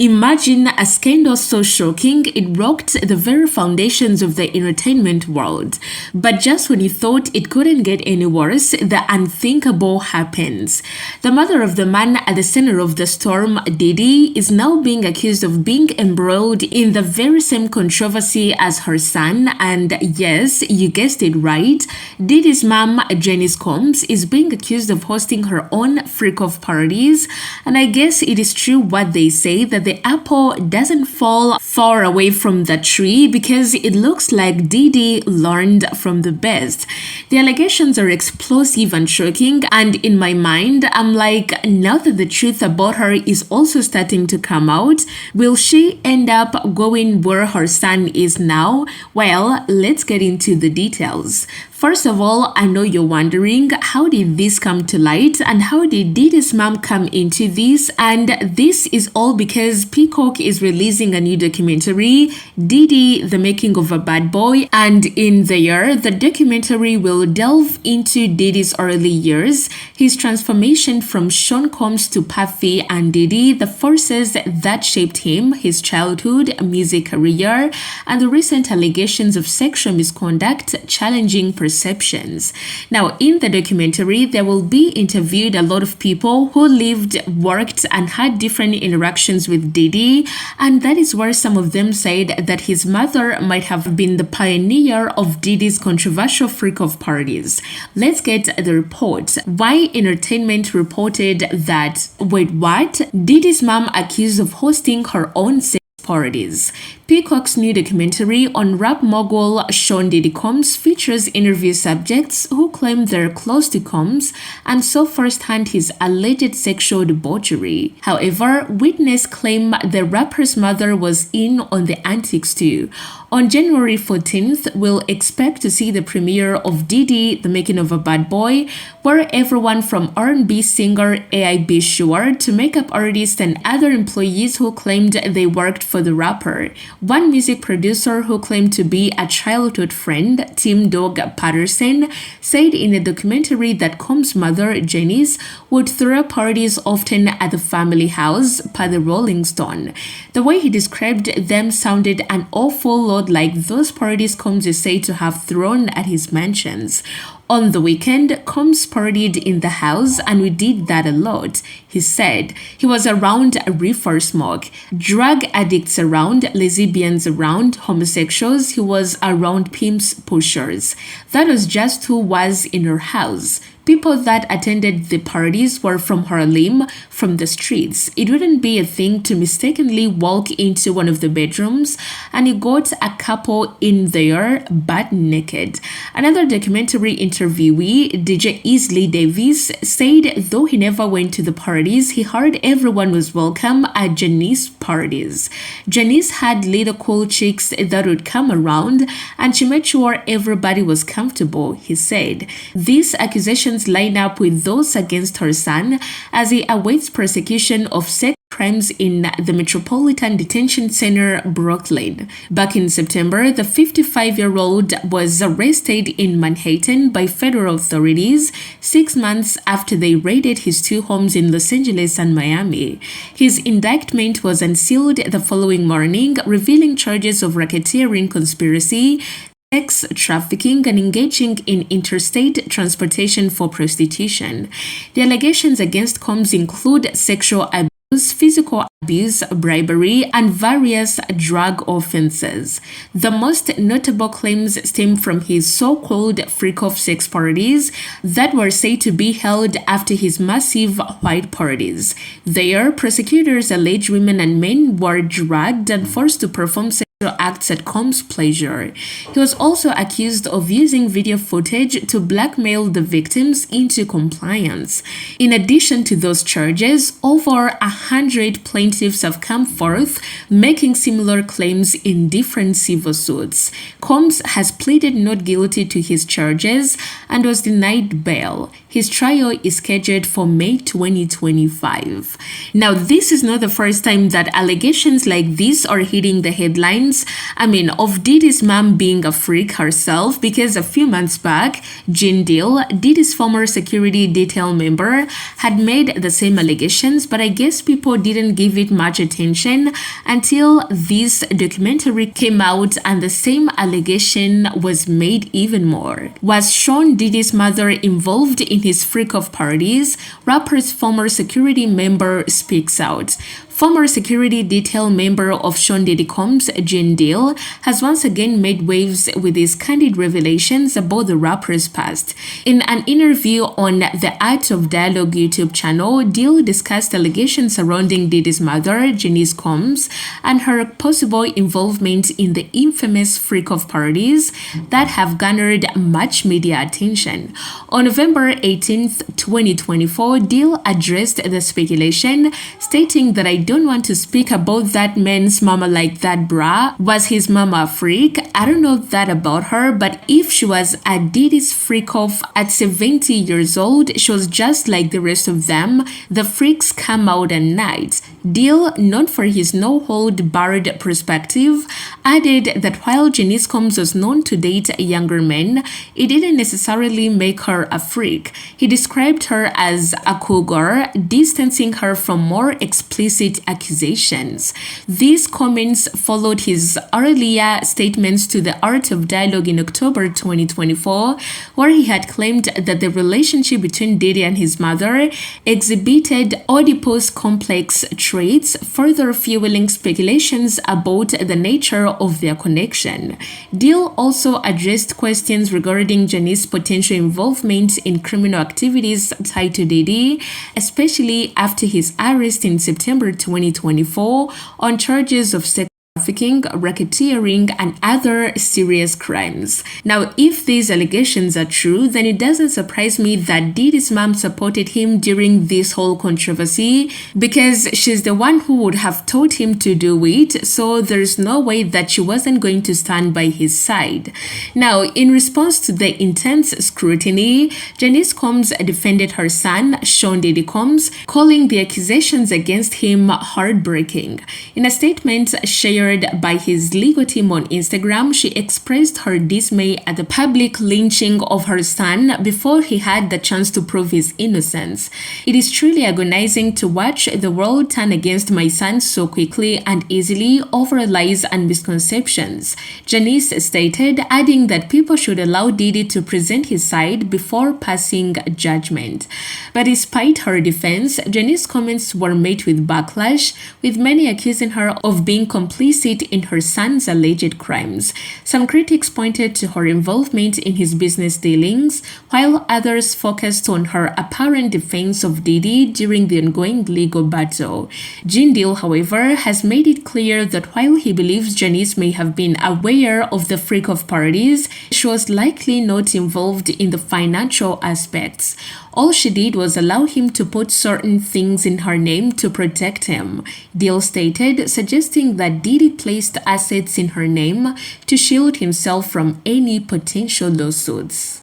Imagine a scandal so shocking it rocked the very foundations of the entertainment world. But just when you thought it couldn't get any worse, the unthinkable happens. The mother of the man at the center of the storm, Diddy, is now being accused of being embroiled in the very same controversy as her son. And yes, you guessed it right, Diddy's mom, Janice Combs, is being accused of hosting her own freak-off parties. And I guess it is true what they say, that the apple doesn't fall far away from the tree, because it looks like Diddy learned from the best. The allegations are explosive and shocking, and in my mind, I'm like, now that the truth about her is also starting to come out, will she end up going where her son is now? Well, let's get into the details. First of all, I know you're wondering, how did this come to light and how did Diddy's mom come into this? And this is all because Peacock is releasing a new documentary, Diddy, The Making of a Bad Boy, and in there, the documentary will delve into Diddy's early years, his transformation from Sean Combs to Puffy and Diddy, the forces that shaped him, his childhood, music career, and the recent allegations of sexual misconduct challenging perceptions. Now, in the documentary, there will be interviewed a lot of people who lived, worked, and had different interactions with Diddy, and that is where some of them said that his mother might have been the pioneer of Diddy's controversial freak-off parties. Let's get the report. Why Entertainment reported that, wait, what? Diddy's mom accused of hosting her own parties. Peacock's new documentary on rap mogul Sean Diddy Combs features interview subjects who claim they're close to Combs and saw firsthand his alleged sexual debauchery. However, witnesses claim the rapper's mother was in on the antics too. On January 14th, we'll expect to see the premiere of Diddy, The Making of a Bad Boy, where everyone from R&B singer A.I.B. Sure to makeup artists and other employees who claimed they worked for the rapper. One music producer who claimed to be a childhood friend, Tim Dog Patterson, said in a documentary that Combs' mother, Janice, would throw parties often at the family house, per the Rolling Stone. The way he described them sounded an awful lot like those parties Combs is said to have thrown at his mansions. On the weekend, Combs partied in the house and we did that a lot, he said. He was around reefer smoke, drug addicts around, lesbians around, homosexuals. He was around pimps, pushers. That was just who was in her house. People that attended the parties were from Harlem, from the streets. It wouldn't be a thing to mistakenly walk into one of the bedrooms and you got a couple in there butt naked. Another documentary interviewee, DJ Easley Davis, said though he never went to the parties, he heard everyone was welcome at Janice's parties. Janice had little cool chicks that would come around and she made sure everybody was comfortable, he said. These accusations line up with those against her son as he awaits prosecution of sex crimes in the Metropolitan Detention Center, Brooklyn. Back in September, the 55-year-old was arrested in Manhattan by federal authorities 6 months after they raided his two homes in Los Angeles and Miami. His indictment was unsealed the following morning, revealing charges of racketeering conspiracy, sex trafficking, and engaging in interstate transportation for prostitution. The allegations against Combs include sexual abuse, physical abuse, bribery, and various drug offenses. The most notable claims stem from his so-called freak-off sex parties that were said to be held after his massive white parties. There, prosecutors allege women and men were drugged and forced to perform acts at Combs' pleasure. He was also accused of using video footage to blackmail the victims into compliance. In addition to those charges, over 100 plaintiffs have come forth making similar claims in different civil suits. Combs has pleaded not guilty to his charges and was denied bail. His trial is scheduled for May 2025. Now, this is not the first time that allegations like this are hitting the headlines headlines, of Diddy's mom being a freak herself, because a few months back, Jean Deal, Diddy's former security detail member, had made the same allegations, but I guess people didn't give it much attention until this documentary came out and the same allegation was made even more. Was Sean Diddy's mother involved in his freak-off parties? Rapper's former security member speaks out. Former security detail member of Sean Diddy Combs, Jean Deal, has once again made waves with his candid revelations about the rapper's past. In an interview on the Art of Dialogue YouTube channel, Deal discussed allegations surrounding Diddy's mother, Janice Combs, and her possible involvement in the infamous freak-off parties that have garnered much media attention. On November 18th, 2024, Deal addressed the speculation, stating that I don't want to speak about that man's mama like that, bruh. Was his mama a freak? I don't know that about her, but if she was a Diddy's freak off at 70 years old, she was just like the rest of them. The freaks come out at night. Deal, known for his no-hold-barred perspective, added that while Janice Combs was known to date younger men, it didn't necessarily make her a freak. He described her as a cougar, distancing her from more explicit accusations. These comments followed his earlier statements to the Art of Dialogue in October 2024, where he had claimed that the relationship between Diddy and his mother exhibited Oedipus complex traits, further fueling speculations about the nature of their connection. Deal also addressed questions regarding Janice's potential involvement in criminal activities tied to Diddy, especially after his arrest in September 2024 on charges of sex trafficking, racketeering, and other serious crimes. Now, if these allegations are true, then it doesn't surprise me that Diddy's mom supported him during this whole controversy, because she's the one who would have told him to do it, so there's no way that she wasn't going to stand by his side. Now, in response to the intense scrutiny, Janice Combs defended her son, Sean Diddy Combs, calling the accusations against him heartbreaking. In a statement shared by his legal team on Instagram, she expressed her dismay at the public lynching of her son before he had the chance to prove his innocence. It is truly agonizing to watch the world turn against my son so quickly and easily over lies and misconceptions, Janice stated, adding that people should allow Diddy to present his side before passing judgment. But despite her defense, Janice's comments were met with backlash, with many accusing her of being complicit in her son's alleged crimes. Some critics pointed to her involvement in his business dealings, while others focused on her apparent defense of Diddy during the ongoing legal battle. Jean Deal, however, has made it clear that while he believes Janice may have been aware of the freak-off parties, she was likely not involved in the financial aspects. All she did was allow him to put certain things in her name to protect him, Deal stated, suggesting that Diddy placed assets in her name to shield himself from any potential lawsuits.